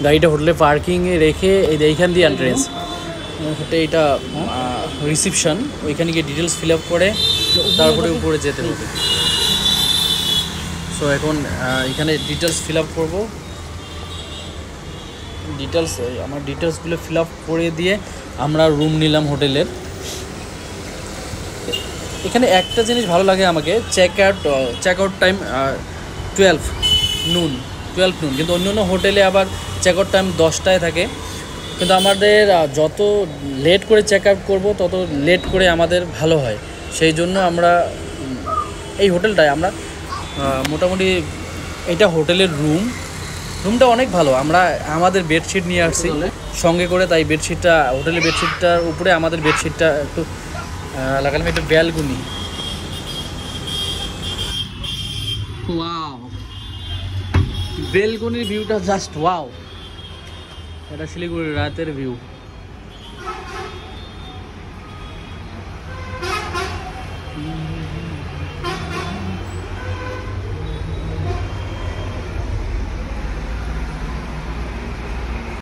গাড়িটা হোটেলে পার্কিংয়ে রেখে এইখান দিয়ে এন্ট্রেন্স, এইটা রিসিপশন, ওইখানে গিয়ে ডিটেলস ফিল আপ করে তারপরে উপরে যেতে হবে। সো এখন এখানে ডিটেলস ফিল আপ করবো, আমার ডিটেলসগুলো ফিল আপ করে দিয়ে আমরা রুম নিলাম হোটেলের। এখানে একটা জিনিস ভালো লাগে আমাকে, চেক আউট টাইম 12 নুন, কিন্তু অন্য হোটেলে আবার চেক আউট টাইম 10টায় থাকে। কিন্তু আমাদের যত লেট করে চেক আউট করবো তত লেট করে আমাদের ভালো হয়, সেই জন্য আমরা এই হোটেলটায় আমরা মোটামুটি, এটা হোটেলের রুমটা অনেক ভালো। আমরা আমাদের বেডশিট নিয়ে আসছি সঙ্গে করে, তাই হোটেলের বেডশিটটার উপরে আমাদের বেডশিটটা একটু লাগালাম। একটা ব্যালকনি, ওয়াও, বেলকনির ভিউটা জাস্ট ওয়াও। এটা শিলিগুড়ির রাতের ভিউ।